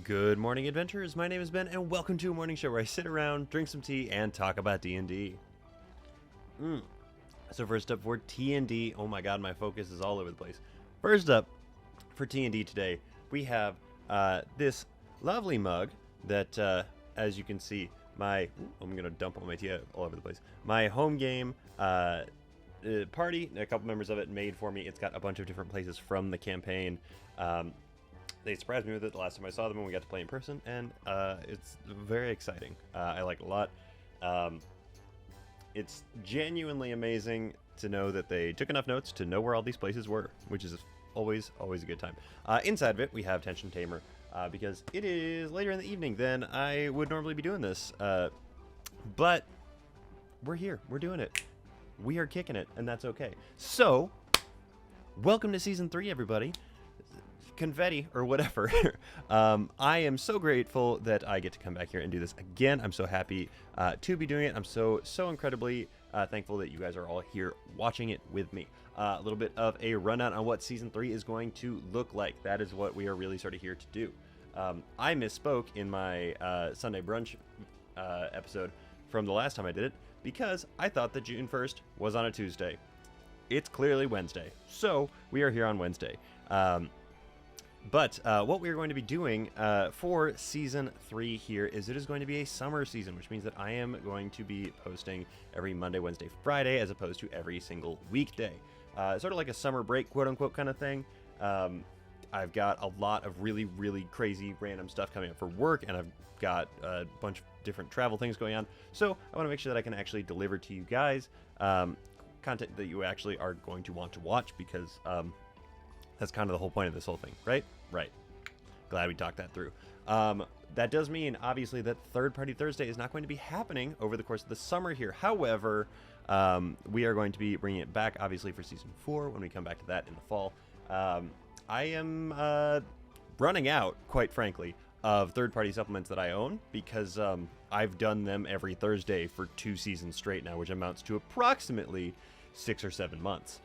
Good morning, adventurers. My name is Ben, and welcome to a morning show where I sit around, drink some tea, and talk about D&D. So first up for T&D, oh my god, my focus is all over the place. First up for T&D today, we have this lovely mug that, as you can see, I'm going to dump all my tea all over the place. My home game party, a couple members of it made for me. It's got a bunch of different places from the campaign. They surprised me with it the last time I saw them when we got to play in person, and it's very exciting. I like it a lot. It's genuinely amazing to know that they took enough notes to know where all these places were, which is always a good time. Inside of it, we have Tension Tamer, because it is later in the evening than I would normally be doing this. But we're here. We're doing it. We are kicking it, and that's okay. So, welcome to Season 3, everybody. Confetti or whatever. I am so grateful that I get to come back here and do this again. I'm so happy to be doing it. I'm so incredibly thankful that you guys are all here watching it with me. A little bit of a rundown on what Season 3 is going to look like. That is what we are really sort of here to do. I misspoke in my Sunday brunch episode from the last time I did it because I thought that June 1st was on a Tuesday. It's clearly Wednesday. So we are here on Wednesday. But what we're going to be doing for Season 3 here is it is going to be a summer season, which means that I am going to be posting every Monday, Wednesday, Friday, as opposed to every single weekday. Sort of like a summer break, quote-unquote, kind of thing. I've got a lot of really crazy random stuff coming up for work, and I've got a bunch of different travel things going on. So I want to make sure that I can actually deliver to you guys content that you actually are going to want to watch, because that's kind of the whole point of this whole thing, right? Right. Glad we talked that through. That does mean, obviously, that Third Party Thursday is not going to be happening over the course of the summer here. However, we are going to be bringing it back, obviously, for Season 4 when we come back to that in the fall. I am running out, quite frankly, of third-party supplements that I own, because I've done them every Thursday for 2 seasons straight now, which amounts to approximately 6 or 7 months.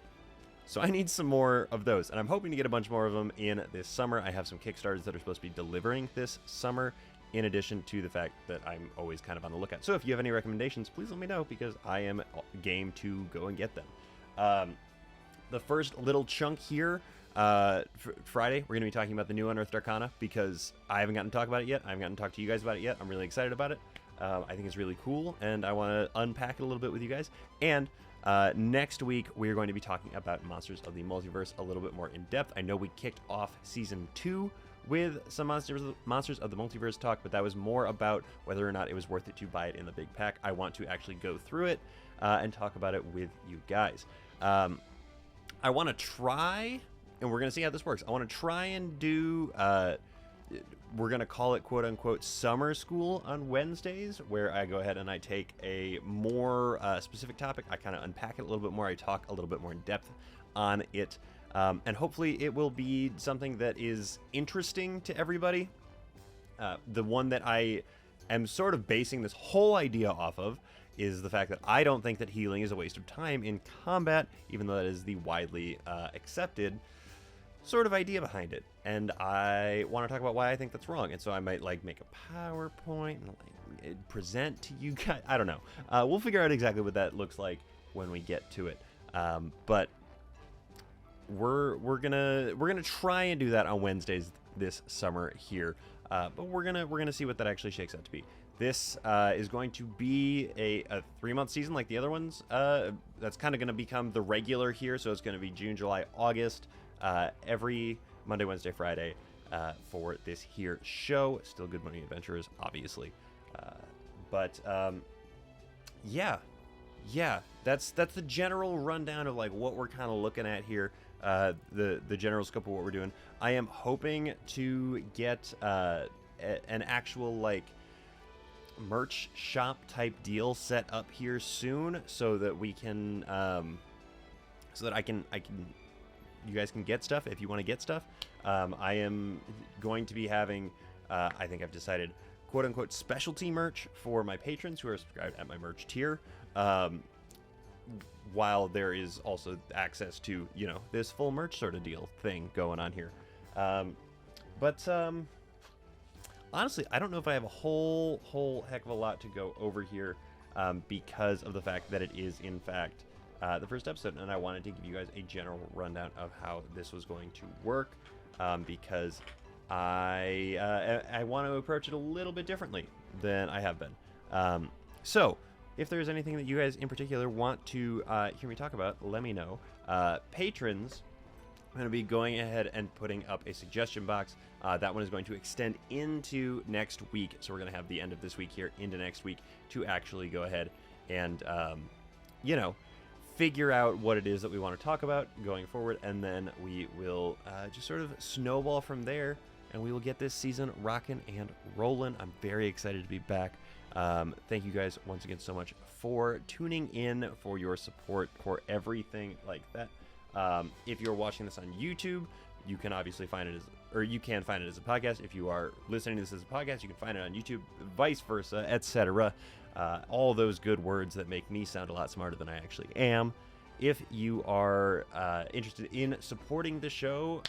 So I need some more of those, and I'm hoping to get a bunch more of them in this summer. I have some Kickstarters that are supposed to be delivering this summer, in addition to the fact that I'm always kind of on the lookout. So if you have any recommendations, please let me know, because I am game to go and get them. The first little chunk here, Friday, we're going to be talking about the new Unearthed Arcana, because I haven't gotten to talk about it yet. I haven't gotten to talk to you guys about it yet. I'm really excited about it. I think it's really cool, and I want to unpack it a little bit with you guys. And next week, we're going to be talking about Monsters of the Multiverse a little bit more in depth. I know we kicked off Season 2 with some Monsters of the Multiverse talk, but that was more about whether or not it was worth it to buy it in the big pack. I want to actually go through it and talk about it with you guys. I want to try, and we're going to see how this works. I want to try and do... we're going to call it, quote-unquote, summer school on Wednesdays, where I go ahead and I take a more specific topic. I kind of unpack it a little bit more. I talk a little bit more in depth on it. And hopefully it will be something that is interesting to everybody. The one that I am sort of basing this whole idea off of is the fact that I don't think that healing is a waste of time in combat, even though that is the widely accepted sort of idea behind it, and I want to talk about why I think that's wrong. And so I might make a PowerPoint and present to you guys. I don't know. We'll figure out exactly what that looks like when we get to it. But we're gonna try and do that on Wednesdays this summer here. But we're gonna see what that actually shakes out to be. This is going to be a 3-month season like the other ones. That's kind of going to become the regular here. So it's going to be June, July, August. Every Monday, Wednesday, Friday for this here show. Still Good Morning Adventurers, obviously. But yeah, that's the general rundown of like what we're kind of looking at here. The general scope of what we're doing. I am hoping to get an actual like merch shop type deal set up here soon, so that we can so that I can you guys can get stuff if you want to get stuff. I am going to be having I think I've decided quote-unquote specialty merch for my patrons who are subscribed at my merch tier, while there is also access to, you know, this full merch sort of deal thing going on here. But honestly, I don't know if I have a whole heck of a lot to go over here because of the fact that it is, in fact, the first episode, and I wanted to give you guys a general rundown of how this was going to work because I want to approach it a little bit differently than I have been. So, if there's anything that you guys in particular want to hear me talk about, let me know. Patrons, I'm going to be going ahead and putting up a suggestion box. That one is going to extend into next week, so we're going to have the end of this week here into next week to actually go ahead and, figure out what it is that we want to talk about going forward, and then we will just sort of snowball from there, and we will get this season rocking and rolling. I'm very excited to be back. Thank you guys once again so much for tuning in, for your support, for everything like that. If you're watching this on YouTube, you can obviously find it you can find it as a podcast. If you are listening to this as a podcast, you can find it on YouTube, vice versa, etc. All those good words that make me sound a lot smarter than I actually am. If you are interested in supporting the show,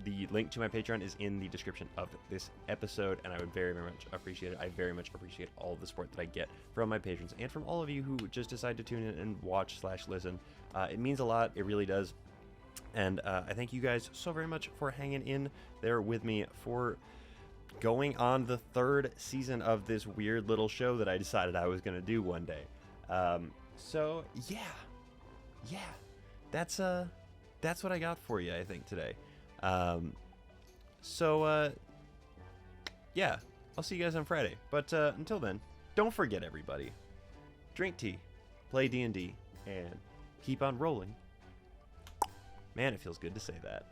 the link to my Patreon is in the description of this episode, and I would very, very much appreciate it. I very much appreciate all the support that I get from my patrons and from all of you who just decide to tune in and watch/listen. It means a lot. It really does. And I thank you guys so very much for hanging in there with me for going on the 3rd season of this weird little show that I decided I was going to do one day. So yeah, that's what I got for you, I think, today. Yeah, I'll see you guys on Friday. But until then, don't forget, everybody, drink tea, play D&D, and keep on rolling. Man, it feels good to say that.